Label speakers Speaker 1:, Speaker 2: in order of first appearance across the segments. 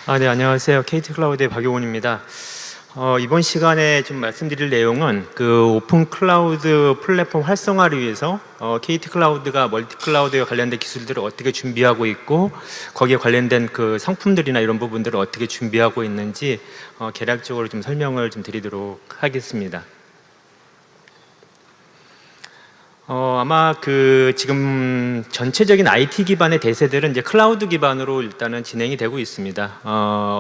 Speaker 1: 네, 안녕하세요. KT 클라우드의 박용훈입니다. 이번 시간에 좀 말씀드릴 내용은 그 오픈 클라우드 플랫폼 활성화를 위해서 KT 클라우드가 멀티 클라우드에 관련된 기술들을 어떻게 준비하고 있고, 거기에 관련된 그 상품들이나 이런 부분들을 어떻게 준비하고 있는지 개략적으로 좀 설명을 좀 드리도록 하겠습니다. 아마 그 지금 전체적인 IT 기반의 대세들은 이제 클라우드 기반으로 일단은 진행이 되고 있습니다.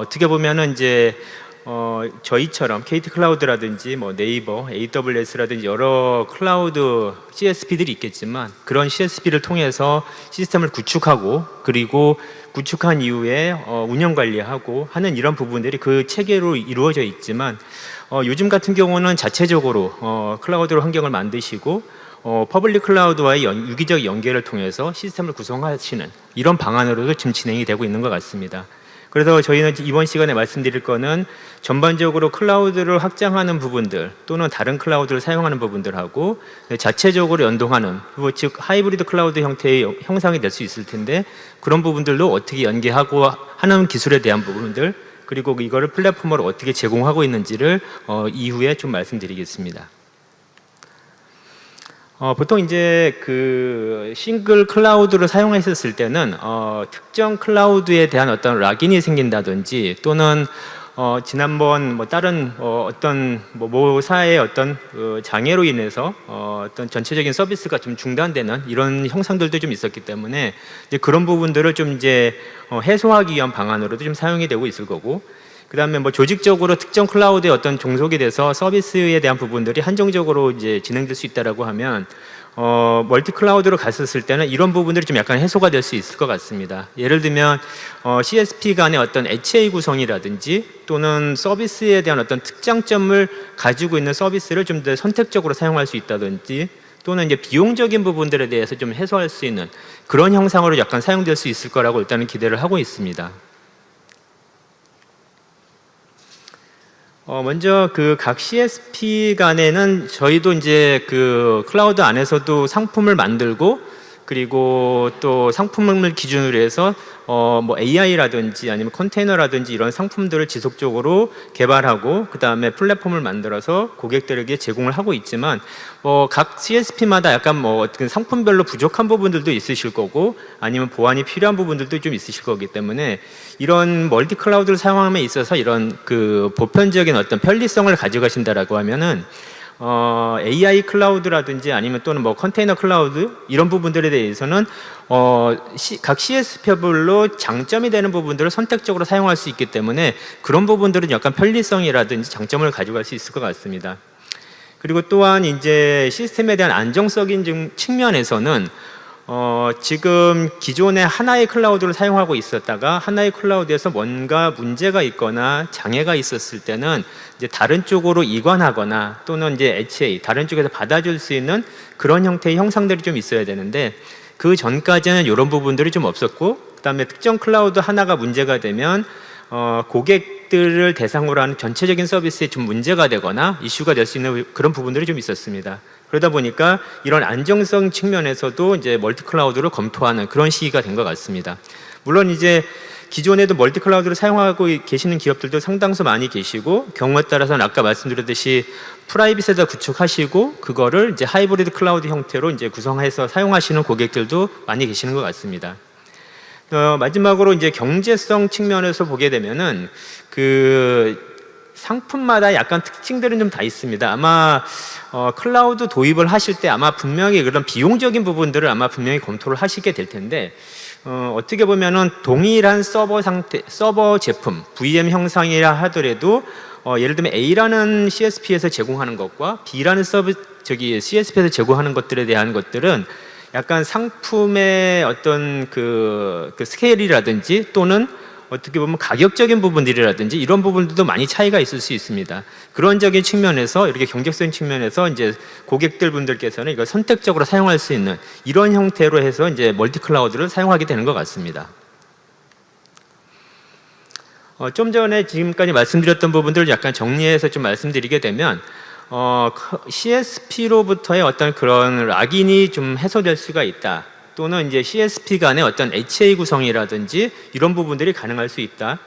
Speaker 1: 어떻게 보면은 이제 저희처럼 KT 클라우드라든지 뭐 네이버, AWS라든지 여러 클라우드 CSP들이 있겠지만, 그런 CSP를 통해서 시스템을 구축하고, 그리고 구축한 이후에 운영 관리하고 하는 이런 부분들이 그 체계로 이루어져 있지만, 요즘 같은 경우는 자체적으로 클라우드 환경을 만드시고 퍼블릭 클라우드와의 유기적 연계를 통해서 시스템을 구성하시는 이런 방안으로도 지금 진행이 되고 있는 것 같습니다. 그래서 저희는 이번 시간에 말씀드릴 거는 전반적으로 클라우드를 확장하는 부분들 또는 다른 클라우드를 사용하는 부분들하고 자체적으로 연동하는, 즉 하이브리드 클라우드 형태의 형상이 될 수 있을 텐데, 그런 부분들도 어떻게 연계하고 하는 기술에 대한 부분들, 그리고 이거를 플랫폼으로 어떻게 제공하고 있는지를 이후에 좀 말씀드리겠습니다. 보통 이제 그 싱글 클라우드를 사용했었을 때는 특정 클라우드에 대한 어떤 락인이 생긴다든지, 또는 지난번 뭐 다른 어떤 모사의 어떤 장애로 인해서 어떤 전체적인 서비스가 좀 중단되는 이런 형상들도 좀 있었기 때문에, 이제 그런 부분들을 좀 이제 해소하기 위한 방안으로도 좀 사용이 되고 있을 거고, 그 다음에 뭐 조직적으로 특정 클라우드에 어떤 종속이 돼서 서비스에 대한 부분들이 한정적으로 이제 진행될 수 있다라고 하면 멀티 클라우드로 갔었을 때는 이런 부분들이 좀 약간 해소가 될 수 있을 것 같습니다. 예를 들면 CSP 간의 어떤 HA 구성이라든지, 또는 서비스에 대한 어떤 특장점을 가지고 있는 서비스를 좀 더 선택적으로 사용할 수 있다든지, 또는 이제 비용적인 부분들에 대해서 좀 해소할 수 있는 그런 형상으로 약간 사용될 수 있을 거라고 일단은 기대를 하고 있습니다. 먼저 그 각 CSP 간에는 저희도 이제 그 클라우드 안에서도 상품을 만들고, 그리고 또 상품을 기준으로 해서 뭐 AI라든지 아니면 컨테이너라든지 이런 상품들을 지속적으로 개발하고, 그 다음에 플랫폼을 만들어서 고객들에게 제공을 하고 있지만, 각 CSP마다 약간 뭐 어떤 상품별로 부족한 부분들도 있으실 거고, 아니면 보완이 필요한 부분들도 좀 있으실 거기 때문에, 이런 멀티 클라우드를 사용함에 있어서 이런 그 보편적인 어떤 편리성을 가져가신다라고 하면은 AI 클라우드라든지 아니면 또는 뭐 컨테이너 클라우드 이런 부분들에 대해서는 각 CSP별로 장점이 되는 부분들을 선택적으로 사용할 수 있기 때문에, 그런 부분들은 약간 편리성이라든지 장점을 가져갈 수 있을 것 같습니다. 그리고 또한 이제 시스템에 대한 안정적인 측면에서는 지금 기존에 하나의 클라우드를 사용하고 있었다가 하나의 클라우드에서 뭔가 문제가 있거나 장애가 있었을 때는 이제 다른 쪽으로 이관하거나, 또는 이제 HA 다른 쪽에서 받아줄 수 있는 그런 형태의 형상들이 좀 있어야 되는데, 그 전까지는 이런 부분들이 좀 없었고, 그 다음에 특정 클라우드 하나가 문제가 되면 고객들을 대상으로 하는 전체적인 서비스에 좀 문제가 되거나 이슈가 될 수 있는 그런 부분들이 좀 있었습니다. 그러다 보니까 이런 안정성 측면에서도 이제 멀티 클라우드를 검토하는 그런 시기가 된 것 같습니다. 물론 이제 기존에도 멀티 클라우드를 사용하고 계시는 기업들도 상당수 많이 계시고, 경우에 따라서는 아까 말씀드렸듯이 프라이빗에다 구축하시고 그거를 이제 하이브리드 클라우드 형태로 이제 구성해서 사용하시는 고객들도 많이 계시는 것 같습니다. 마지막으로 이제 경제성 측면에서 보게 되면은 그 상품마다 약간 특징들은 좀 다 있습니다. 아마 클라우드 도입을 하실 때 아마 분명히 그런 비용적인 부분들을 아마 분명히 검토를 하시게 될 텐데, 어떻게 보면은 동일한 서버 제품 VM 형상이라 하더라도 예를 들면 A라는 CSP에서 제공하는 것과 B라는 CSP에서 제공하는 것들에 대한 것들은 약간 상품의 어떤 그 스케일이라든지, 또는 어떻게 보면 가격적인 부분들이라든지 이런 부분들도 많이 차이가 있을 수 있습니다. 그런적인 측면에서, 이렇게 경제성 측면에서 이제 고객들 분들께서는 이걸 선택적으로 사용할 수 있는 이런 형태로 해서 이제 멀티 클라우드를 사용하게 되는 것 같습니다. 좀 전에 지금까지 말씀드렸던 부분들을 약간 정리해서 좀 말씀드리게 되면, CSP로부터의 어떤 그런 락인이 좀 해소될 수가 있다. 또는 이제 CSP 간의 어떤 HA 구성이라든지 이런 부분들이 가능할 수 있다.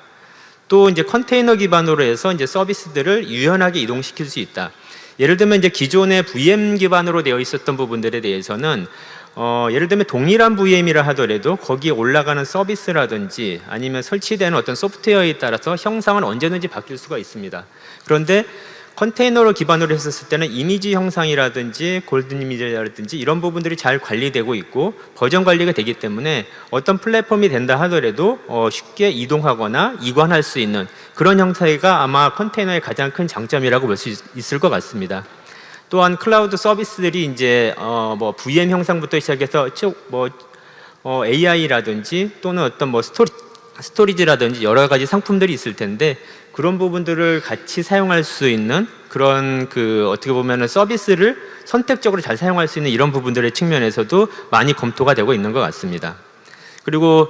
Speaker 1: 또 이제 컨테이너 기반으로 해서 이제 서비스들을 유연하게 이동시킬 수 있다. 예를 들면 이제 기존의 VM 기반으로 되어 있었던 부분들에 대해서는 예를 들면 동일한 VM이라 하더라도 거기에 올라가는 서비스라든지 아니면 설치되는 어떤 소프트웨어에 따라서 형상은 언제든지 바뀔 수가 있습니다. 그런데 컨테이너를 기반으로 했었을 때는 이미지 형상이라든지 골든 이미지라든지 이런 부분들이 잘 관리되고 있고 버전 관리가 되기 때문에 어떤 플랫폼이 된다 하더라도 쉽게 이동하거나 이관할 수 있는 그런 형태가 아마 컨테이너의 가장 큰 장점이라고 볼 수 있을 것 같습니다. 또한 클라우드 서비스들이 이제 뭐 VM 형상부터 시작해서 AI라든지 또는 어떤 뭐 스토리지라든지 여러 가지 상품들이 있을 텐데 그런 부분들을 같이 사용할 수 있는 그런 어떻게 보면은 서비스를 선택적으로 잘 사용할 수 있는 이런 부분들의 측면에서도 많이 검토가 되고 있는 것 같습니다. 그리고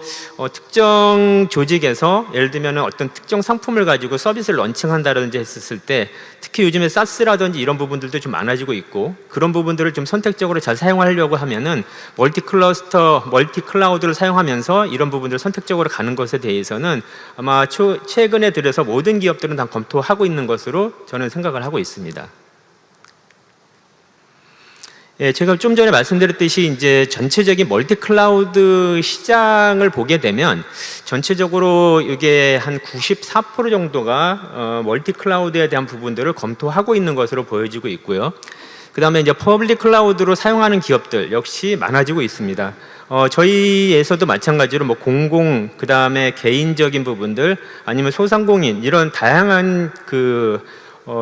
Speaker 1: 특정 조직에서 예를 들면 어떤 특정 상품을 가지고 서비스를 런칭한다든지 했었을 때 특히 요즘에 SaaS라든지 이런 부분들도 좀 많아지고 있고 그런 부분들을 좀 선택적으로 잘 사용하려고 하면은 멀티클라우드를 사용하면서 이런 부분들을 선택적으로 가는 것에 대해서는 아마 최근에 들어서 모든 기업들은 다 검토하고 있는 것으로 저는 생각을 하고 있습니다. 예, 제가 좀 전에 말씀드렸듯이 이제 전체적인 멀티 클라우드 시장을 보게 되면 전체적으로 이게 한 94% 정도가 멀티 클라우드에 대한 부분들을 검토하고 있는 것으로 보여지고 있고요. 그 다음에 이제 퍼블릭 클라우드로 사용하는 기업들 역시 많아지고 있습니다. 저희에서도 마찬가지로 뭐 공공, 그 다음에 개인적인 부분들 아니면 소상공인 이런 다양한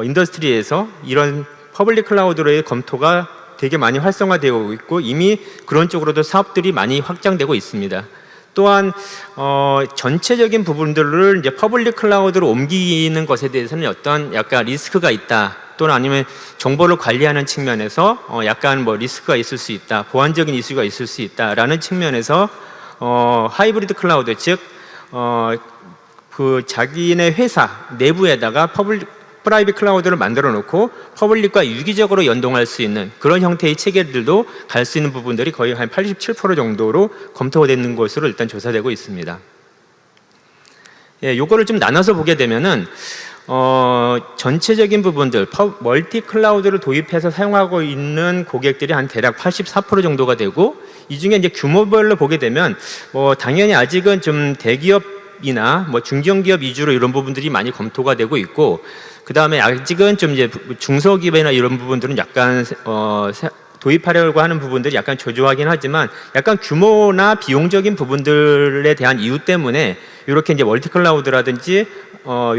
Speaker 1: 인더스트리에서 이런 퍼블릭 클라우드로의 검토가 되게 많이 활성화되고 있고 이미 그런 쪽으로도 사업들이 많이 확장되고 있습니다. 또한 전체적인 부분들을 이제 퍼블릭 클라우드로 옮기는 것에 대해서는 어떤 약간 리스크가 있다 또는 아니면 정보를 관리하는 측면에서 약간 뭐 리스크가 있을 수 있다, 보안적인 이슈가 있을 수 있다라는 측면에서 하이브리드 클라우드 즉 자기네 회사 내부에다가 프라이빗 클라우드를 만들어 놓고 퍼블릭과 유기적으로 연동할 수 있는 그런 형태의 체계들도 갈 수 있는 부분들이 거의 한 87% 정도로 검토가 되는 것으로 일단 조사되고 있습니다. 예, 요거를 좀 나눠서 보게 되면은 전체적인 부분들 멀티 클라우드를 도입해서 사용하고 있는 고객들이 한 대략 84% 정도가 되고 이 중에 이제 규모별로 보게 되면 당연히 아직은 좀 대기업이나 중견기업 위주로 이런 부분들이 많이 검토가 되고 있고 그 다음에 아직은 좀 이제 중소기업이나 이런 부분들은 약간 도입하려고 하는 부분들이 약간 조조하긴 하지만 약간 규모나 비용적인 부분들에 대한 이유 때문에 이렇게 이제 멀티 클라우드라든지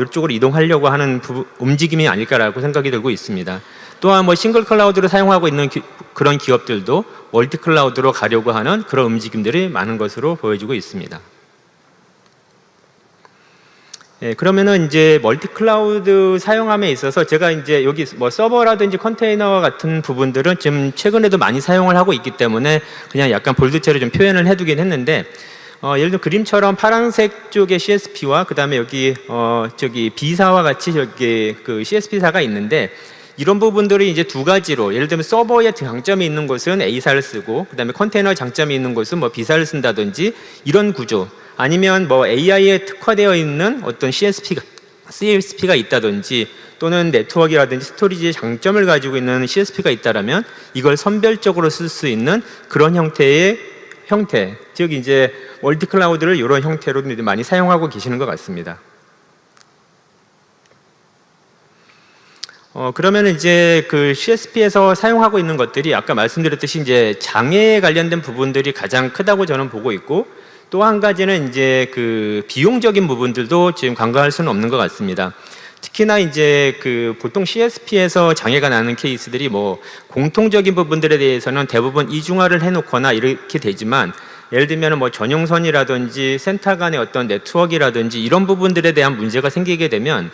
Speaker 1: 이쪽으로 이동하려고 하는 움직임이 아닐까라고 생각이 들고 있습니다. 또한 싱글 클라우드를 사용하고 있는 그런 기업들도 멀티 클라우드로 가려고 하는 그런 움직임들이 많은 것으로 보여지고 있습니다. 예, 그러면은 이제 멀티 클라우드 사용함에 있어서 제가 이제 여기 서버라든지 컨테이너 같은 부분들은 지금 최근에도 많이 사용을 하고 있기 때문에 그냥 약간 볼드체로 좀 표현을 해두긴 했는데 예를 들어 그림처럼 파란색 쪽에 CSP와 그 다음에 여기 B사와 같이 저기 CSP사가 있는데 이런 부분들이 이제 두 가지로 예를 들면 서버에 장점이 있는 곳은 A사를 쓰고 그 다음에 컨테이너에 장점이 있는 곳은 B사를 쓴다든지 이런 구조 아니면 AI에 특화되어 있는 어떤 CSP가 있다든지 또는 네트워크라든지 스토리지의 장점을 가지고 있는 CSP가 있다라면 이걸 선별적으로 쓸 수 있는 그런 형태의 즉 이제 멀티 클라우드를 이런 형태로 많이 사용하고 계시는 것 같습니다. 그러면 이제 CSP에서 사용하고 있는 것들이 아까 말씀드렸듯이 이제 장애에 관련된 부분들이 가장 크다고 저는 보고 있고 또 한 가지는 이제 비용적인 부분들도 지금 간과할 수는 없는 것 같습니다. 특히나 이제 보통 CSP에서 장애가 나는 케이스들이 공통적인 부분들에 대해서는 대부분 이중화를 해놓거나 이렇게 되지만 예를 들면 전용선이라든지 센터 간의 어떤 네트워크라든지 이런 부분들에 대한 문제가 생기게 되면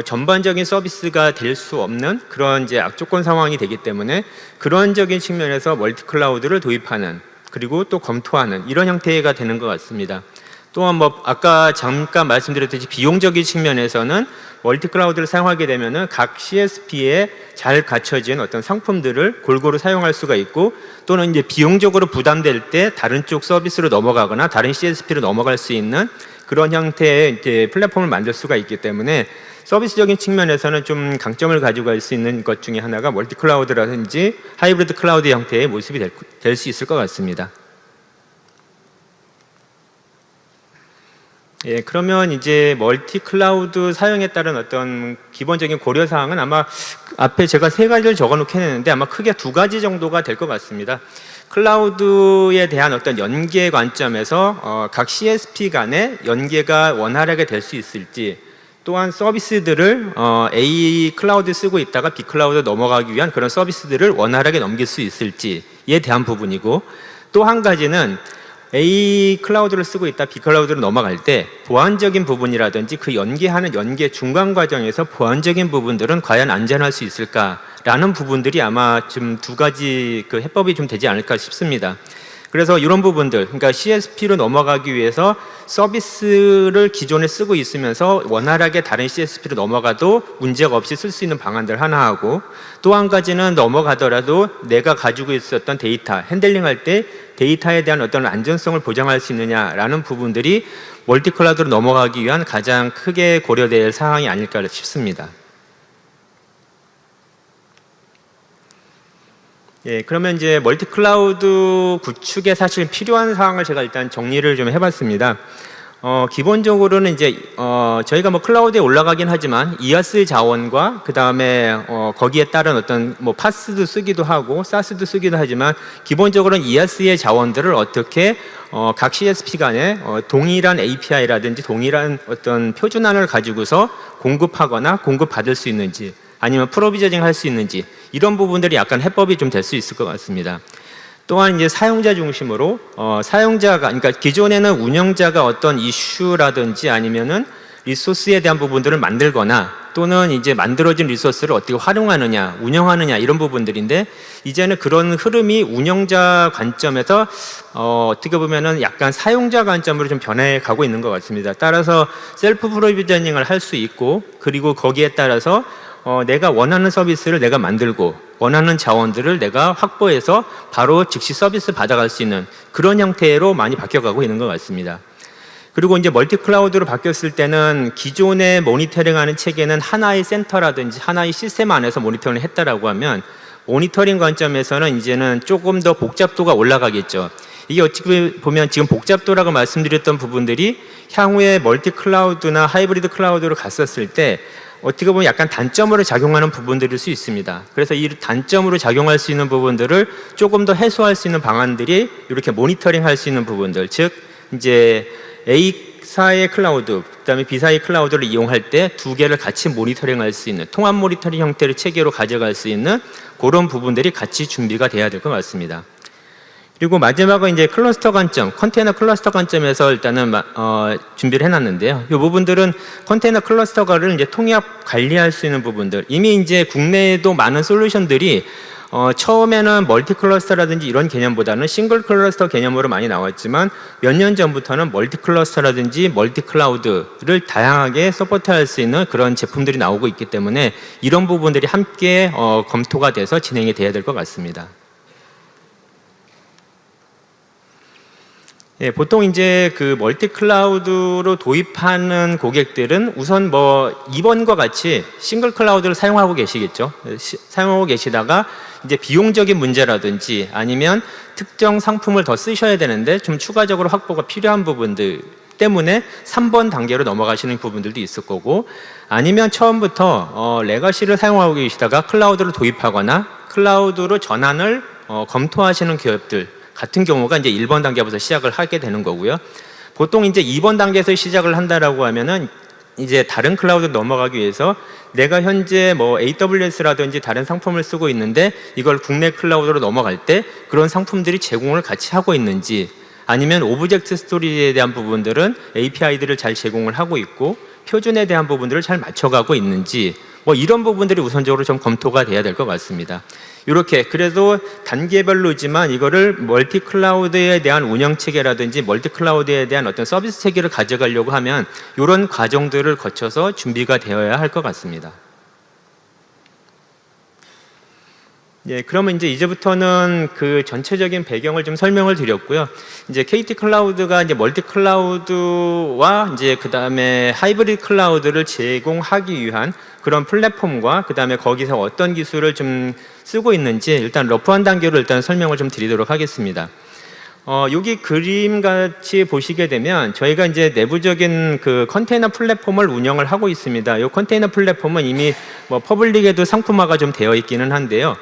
Speaker 1: 전반적인 서비스가 될 수 없는 그런 이제 악조건 상황이 되기 때문에 그런적인 측면에서 멀티 클라우드를 도입하는 그리고 또 검토하는 이런 형태가 되는 것 같습니다. 또한 아까 잠깐 말씀드렸듯이 비용적인 측면에서는 멀티 클라우드를 사용하게 되면은 각 CSP에 잘 갖춰진 어떤 상품들을 골고루 사용할 수가 있고 또는 이제 비용적으로 부담될 때 다른 쪽 서비스로 넘어가거나 다른 CSP로 넘어갈 수 있는 그런 형태의 이제 플랫폼을 만들 수가 있기 때문에 서비스적인 측면에서는 좀 강점을 가지고 갈 수 있는 것 중에 하나가 멀티 클라우드라든지 하이브리드 클라우드 형태의 모습이 될 수 있을 것 같습니다. 예, 그러면 이제 멀티 클라우드 사용에 따른 어떤 기본적인 고려 사항은 아마 앞에 제가 3가지를 적어 놓긴 했는데 아마 크게 2가지 정도가 될 것 같습니다. 클라우드에 대한 어떤 연계 관점에서 각 CSP 간의 연계가 원활하게 될 수 있을지, 또한 서비스들을 A 클라우드 쓰고 있다가 B 클라우드 넘어가기 위한 그런 서비스들을 원활하게 넘길 수 있을지에 대한 부분이고, 또 한 가지는 A 클라우드를 쓰고 있다 B 클라우드로 넘어갈 때 보안적인 부분이라든지 그 연계하는 연계 중간 과정에서 보안적인 부분들은 과연 안전할 수 있을까라는 부분들이 아마 좀 2가지 그 해법이 좀 되지 않을까 싶습니다. 그래서 이런 부분들, 그러니까 CSP로 넘어가기 위해서 서비스를 기존에 쓰고 있으면서 원활하게 다른 CSP로 넘어가도 문제가 없이 쓸 수 있는 방안들 하나 하고, 또 한 가지는 넘어가더라도 내가 가지고 있었던 데이터, 핸들링할 때 데이터에 대한 어떤 안전성을 보장할 수 있느냐라는 부분들이 멀티 클라우드로 넘어가기 위한 가장 크게 고려될 사항이 아닐까 싶습니다. 예, 그러면 이제 멀티 클라우드 구축에 사실 필요한 사항을 제가 일단 정리를 좀 해봤습니다. 기본적으로는 이제 저희가 뭐 클라우드에 올라가긴 하지만 이아스 자원과 그 다음에 거기에 따른 어떤 뭐 파스도 쓰기도 하고 사스도 쓰기도 하지만 기본적으로는 이아스의 자원들을 어떻게 각 CSP 간에 동일한 API라든지 동일한 어떤 표준안을 가지고서 공급하거나 공급받을 수 있는지, 아니면 프로비저닝 할 수 있는지, 이런 부분들이 약간 해법이 좀 될 수 있을 것 같습니다. 또한 이제 사용자 중심으로 사용자가, 그러니까 기존에는 운영자가 어떤 이슈라든지 아니면은 리소스에 대한 부분들을 만들거나 또는 이제 만들어진 리소스를 어떻게 활용하느냐, 운영하느냐, 이런 부분들인데, 이제는 그런 흐름이 운영자 관점에서 어떻게 보면은 약간 사용자 관점으로 좀 변해 가고 있는 것 같습니다. 따라서 셀프 프로비저닝을 할 수 있고, 그리고 거기에 따라서 내가 원하는 서비스를 내가 만들고 원하는 자원들을 내가 확보해서 바로 즉시 서비스 받아갈 수 있는 그런 형태로 많이 바뀌어가고 있는 것 같습니다. 그리고 이제 멀티 클라우드로 바뀌었을 때는 기존의 모니터링하는 체계는 하나의 센터라든지 하나의 시스템 안에서 모니터링을 했다라고 하면, 모니터링 관점에서는 이제는 조금 더 복잡도가 올라가겠죠. 이게 어찌 보면 지금 복잡도라고 말씀드렸던 부분들이 향후에 멀티 클라우드나 하이브리드 클라우드로 갔었을 때 어떻게 보면 약간 단점으로 작용하는 부분들일 수 있습니다. 그래서 이 단점으로 작용할 수 있는 부분들을 조금 더 해소할 수 있는 방안들이 이렇게 모니터링 할 수 있는 부분들, 즉 이제 A사의 클라우드, 그다음에 B사의 클라우드를 이용할 때 2개를 같이 모니터링 할 수 있는 통합 모니터링 형태의 체계로 가져갈 수 있는 그런 부분들이 같이 준비가 돼야 될 것 같습니다. 그리고 마지막은 이제 클러스터 관점, 컨테이너 클러스터 관점에서 일단은 준비를 해놨는데요. 이 부분들은 컨테이너 클러스터를 이제 통합 관리할 수 있는 부분들, 이미 이제 국내에도 많은 솔루션들이 처음에는 멀티 클러스터라든지 이런 개념보다는 싱글 클러스터 개념으로 많이 나왔지만 몇 년 전부터는 멀티 클러스터라든지 멀티 클라우드를 다양하게 서포트할 수 있는 그런 제품들이 나오고 있기 때문에 이런 부분들이 함께 검토가 돼서 진행이 돼야 될 것 같습니다. 예, 보통 이제 그 멀티 클라우드로 도입하는 고객들은 우선 뭐 이번과 같이 싱글 클라우드를 사용하고 계시겠죠. 사용하고 계시다가 이제 비용적인 문제라든지 아니면 특정 상품을 더 쓰셔야 되는데 좀 추가적으로 확보가 필요한 부분들 때문에 3번 단계로 넘어가시는 부분들도 있을 거고, 아니면 처음부터 레거시를 사용하고 계시다가 클라우드를 도입하거나 클라우드로 전환을 검토하시는 기업들 같은 경우가 이제 1번 단계부터 시작을 하게 되는 거고요. 보통 이제 2번 단계에서 시작을 한다라고 하면은 이제 다른 클라우드 넘어가기 위해서 내가 현재 뭐 AWS라든지 다른 상품을 쓰고 있는데 이걸 국내 클라우드로 넘어갈 때 그런 상품들이 제공을 같이 하고 있는지, 아니면 오브젝트 스토리에 대한 부분들은 API들을 잘 제공을 하고 있고 표준에 대한 부분들을 잘 맞춰가고 있는지, 뭐 이런 부분들이 우선적으로 좀 검토가 돼야 될 것 같습니다. 이렇게 그래도 단계별로지만 이거를 멀티 클라우드에 대한 운영 체계라든지 멀티 클라우드에 대한 어떤 서비스 체계를 가져가려고 하면 이런 과정들을 거쳐서 준비가 되어야 할 것 같습니다. 예, 그러면 이제부터는 그 전체적인 배경을 좀 설명을 드렸고요. 이제 KT 클라우드가 이제 멀티 클라우드와 이제 그 다음에 하이브리드 클라우드를 제공하기 위한 그런 플랫폼과 그 다음에 거기서 어떤 기술을 좀 쓰고 있는지 일단 러프한 단계로 일단 설명을 좀 드리도록 하겠습니다. 여기 그림 같이 보시게 되면 저희가 이제 내부적인 그 컨테이너 플랫폼을 운영을 하고 있습니다. 이 컨테이너 플랫폼은 이미 뭐 퍼블릭에도 상품화가 좀 되어 있기는 한데요.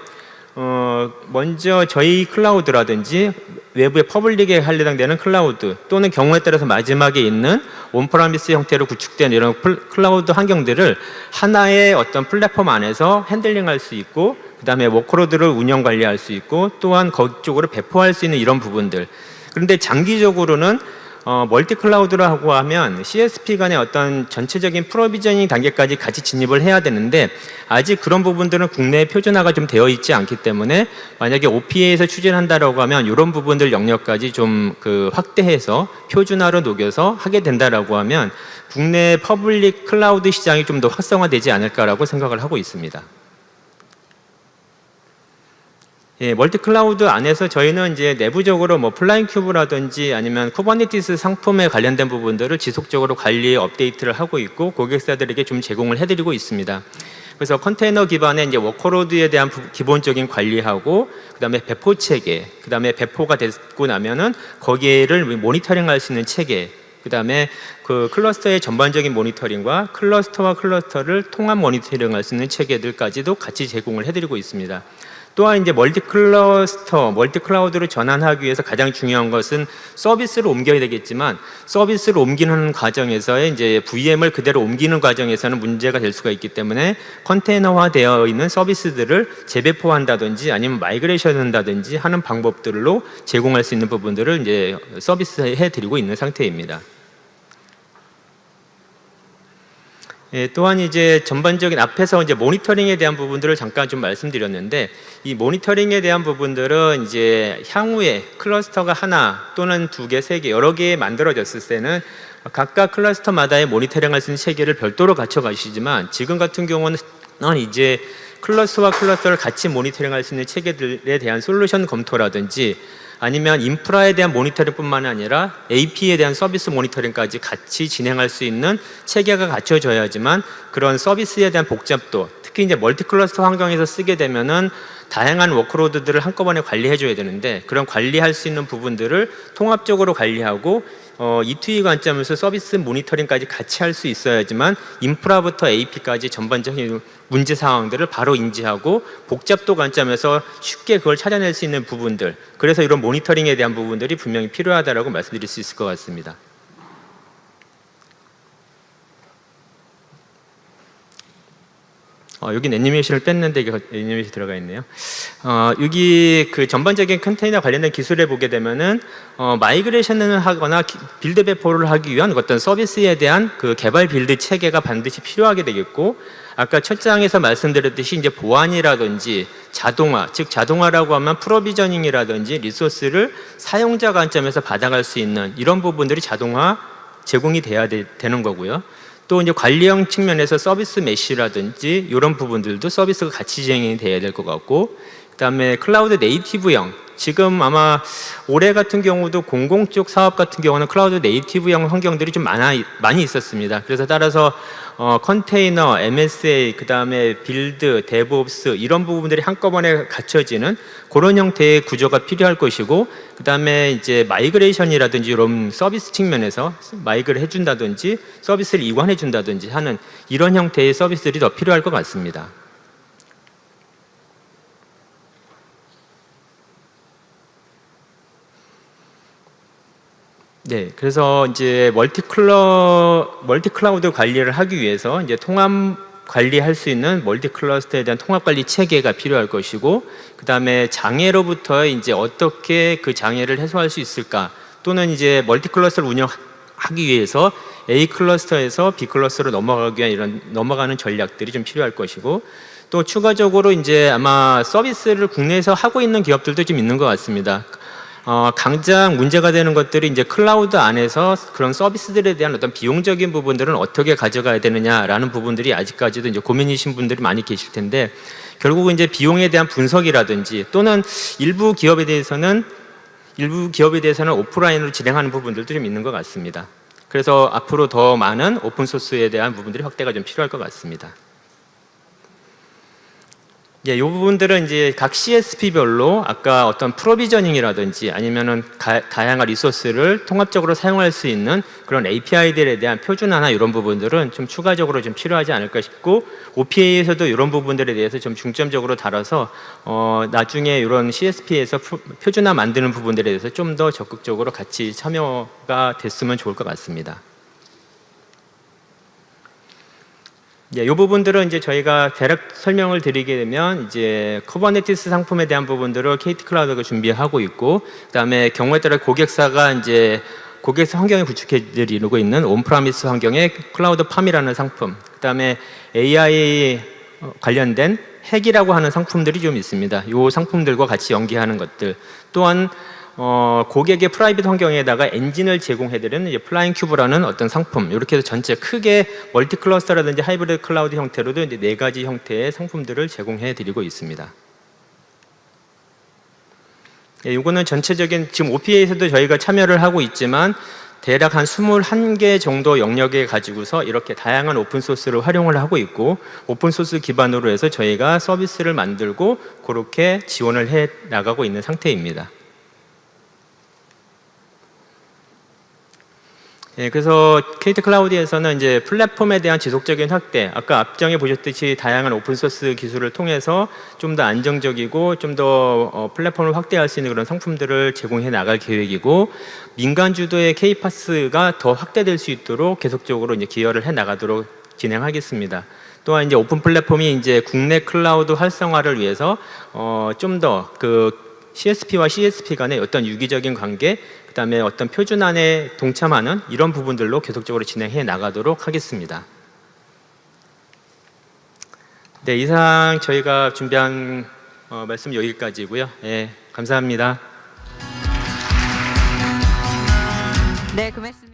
Speaker 1: 먼저 저희 클라우드라든지 외부의 퍼블릭에 해당되는 클라우드 또는 경우에 따라서 마지막에 있는 온프라미스 형태로 구축된 이런 클라우드 환경들을 하나의 어떤 플랫폼 안에서 핸들링할 수 있고 그 다음에 워크로드를 운영 관리할 수 있고 또한 그쪽으로 배포할 수 있는 이런 부분들. 그런데 장기적으로는 멀티 클라우드라고 하면 CSP 간의 어떤 전체적인 프로비저닝 단계까지 같이 진입을 해야 되는데 아직 그런 부분들은 국내에 표준화가 좀 되어 있지 않기 때문에 만약에 OPA에서 추진한다라고 하면 이런 부분들 영역까지 좀 그 확대해서 표준화로 녹여서 하게 된다라고 하면 국내 퍼블릭 클라우드 시장이 좀 더 활성화되지 않을까라고 생각을 하고 있습니다. 예, 멀티 클라우드 안에서 저희는 이제 내부적으로 뭐 플라잉 큐브라든지 아니면 쿠버네티스 상품에 관련된 부분들을 지속적으로 관리 업데이트를 하고 있고 고객사들에게 좀 제공을 해드리고 있습니다. 그래서 컨테이너 기반의 이제 워커로드에 대한 기본적인 관리하고 그다음에 배포 체계, 그다음에 배포가 됐고 나면은 거기에를 모니터링할 수 있는 체계, 그다음에 그 클러스터의 전반적인 모니터링과 클러스터와 클러스터를 통합 모니터링할 수 있는 체계들까지도 같이 제공을 해드리고 있습니다. 또한 이제 멀티 클라우드로 전환하기 위해서 가장 중요한 것은 서비스를 옮겨야 되겠지만 서비스를 옮기는 과정에서의 이제 VM을 그대로 옮기는 과정에서는 문제가 될 수가 있기 때문에 컨테이너화되어 있는 서비스들을 재배포한다든지 아니면 마이그레이션 한다든지 하는 방법들로 제공할 수 있는 부분들을 이제 서비스해 드리고 있는 상태입니다. 예, 또한 이제 전반적인 앞에서 이제 모니터링에 대한 부분들을 잠깐 좀 말씀드렸는데 이 모니터링에 대한 부분들은 이제 향후에 클러스터가 하나 또는 두 개, 세 개, 여러 개 만들어졌을 때는 각각 클러스터마다의 모니터링할 수 있는 체계를 별도로 갖춰 가시지만 지금 같은 경우는 이제 클러스터와 클러스터를 같이 모니터링할 수 있는 체계들에 대한 솔루션 검토라든지 아니면 인프라에 대한 모니터링뿐만 아니라 AP에 대한 서비스 모니터링까지 같이 진행할 수 있는 체계가 갖춰져야지만 그런 서비스에 대한 복잡도, 특히 이제 멀티 클러스터 환경에서 쓰게 되면은 다양한 워크로드들을 한꺼번에 관리해 줘야 되는데 그런 관리할 수 있는 부분들을 통합적으로 관리하고 E2E 관점에서 서비스 모니터링까지 같이 할 수 있어야지만 인프라부터 AP까지 전반적인 문제 상황들을 바로 인지하고 복잡도 관점에서 쉽게 그걸 찾아낼 수 있는 부분들, 그래서 이런 모니터링에 대한 부분들이 분명히 필요하다고 말씀드릴 수 있을 것 같습니다. 여긴 애니메이션을 뺐는데 이게 애니메이션 들어가 있네요. 여기 그 전반적인 컨테이너 관련된 기술에 보게 되면은 마이그레이션을 하거나 빌드 배포를 하기 위한 어떤 서비스에 대한 그 개발 빌드 체계가 반드시 필요하게 되겠고, 아까 첫 장에서 말씀드렸듯이 이제 보안이라든지 자동화, 즉 자동화라고 하면 프로비저닝이라든지 리소스를 사용자 관점에서 받아갈 수 있는 이런 부분들이 자동화 제공이 돼야 되는 거고요. 또 이제 관리형 측면에서 서비스 메쉬라든지 이런 부분들도 서비스가 같이 진행이 돼야 될 것 같고, 그다음에 클라우드 네이티브형, 지금 아마 올해 같은 경우도 공공 쪽 사업 같은 경우는 클라우드 네이티브형 환경들이 좀 많이 있었습니다. 그래서 따라서 컨테이너, MSA, 그다음에 빌드, 데브옵스 이런 부분들이 한꺼번에 갖춰지는 그런 형태의 구조가 필요할 것이고, 그다음에 이제 마이그레이션이라든지 이런 서비스 측면에서 마이그를 해준다든지 서비스를 이관해준다든지 하는 이런 형태의 서비스들이 더 필요할 것 같습니다. 네, 그래서 이제 멀티 클라우드 관리를 하기 위해서 이제 통합 관리할 수 있는 멀티 클러스터에 대한 통합 관리 체계가 필요할 것이고, 그 다음에 장애로부터 이제 어떻게 그 장애를 해소할 수 있을까, 또는 이제 멀티 클러스터를 운영하기 위해서 A 클러스터에서 B 클러스터로 넘어가기 위한 이런 넘어가는 전략들이 좀 필요할 것이고, 또 추가적으로 이제 아마 서비스를 국내에서 하고 있는 기업들도 좀 있는 것 같습니다. 당장 문제가 되는 것들이 이제 클라우드 안에서 그런 서비스들에 대한 어떤 비용적인 부분들은 어떻게 가져가야 되느냐라는 부분들이 아직까지도 이제 고민이신 분들이 많이 계실 텐데, 결국은 이제 비용에 대한 분석이라든지 또는 일부 기업에 대해서는 오프라인으로 진행하는 부분들도 좀 있는 것 같습니다. 그래서 앞으로 더 많은 오픈 소스에 대한 부분들이 확대가 좀 필요할 것 같습니다. 이 부분들은 이제 각 CSP별로 아까 어떤 프로비저닝이라든지 아니면은 다양한 리소스를 통합적으로 사용할 수 있는 그런 API들에 대한 표준화나 이런 부분들은 좀 추가적으로 좀 필요하지 않을까 싶고, OPA에서도 이런 부분들에 대해서 좀 중점적으로 다뤄서 나중에 이런 CSP에서 표준화 만드는 부분들에 대해서 좀 더 적극적으로 같이 참여가 됐으면 좋을 것 같습니다. 이 부분들은 이제 저희가 대략 설명을 드리게 되면 이제 쿠버네티스 상품에 대한 부분들을 KT 클라우드가 준비하고 있고, 그다음에 경우에 따라 고객사가 이제 고객사 환경을 구축해 드리고 있는 온프라미스 환경의 클라우드 팜이라는 상품, 그다음에 AI 관련된 핵이라고 하는 상품들이 좀 있습니다. 이 상품들과 같이 연계하는 것들, 또한 고객의 프라이빗 환경에다가 엔진을 제공해드리는 플라잉 큐브라는 어떤 상품, 이렇게 해서 전체 크게 멀티 클러스터라든지 하이브리드 클라우드 형태로도 이제 4가지 형태의 상품들을 제공해드리고 있습니다. 이거는 전체적인 지금 OPA에서도 저희가 참여를 하고 있지만 대략 한 21개 정도 영역에 가지고서 이렇게 다양한 오픈소스를 활용을 하고 있고, 오픈소스 기반으로 해서 저희가 서비스를 만들고 그렇게 지원을 해 나가고 있는 상태입니다. 그래서 KT 클라우드에서는 이제 플랫폼에 대한 지속적인 확대, 아까 앞정에 보셨듯이 다양한 오픈소스 기술을 통해서 좀 더 안정적이고 좀 더 플랫폼을 확대할 수 있는 그런 상품들을 제공해 나갈 계획이고, 민간 주도의 K-파스가 더 확대될 수 있도록 계속적으로 이제 기여를 해 나가도록 진행하겠습니다. 또한 이제 오픈 플랫폼이 이제 국내 클라우드 활성화를 위해서 좀 더 그 CSP와 CSP 간의 어떤 유기적인 관계, 그다음에 어떤 표준안에 동참하는 이런 부분들로 계속적으로 진행해 나가도록 하겠습니다. 네, 이상 저희가 준비한 말씀 여기까지고요. 네, 감사합니다.
Speaker 2: 네, 그 말씀.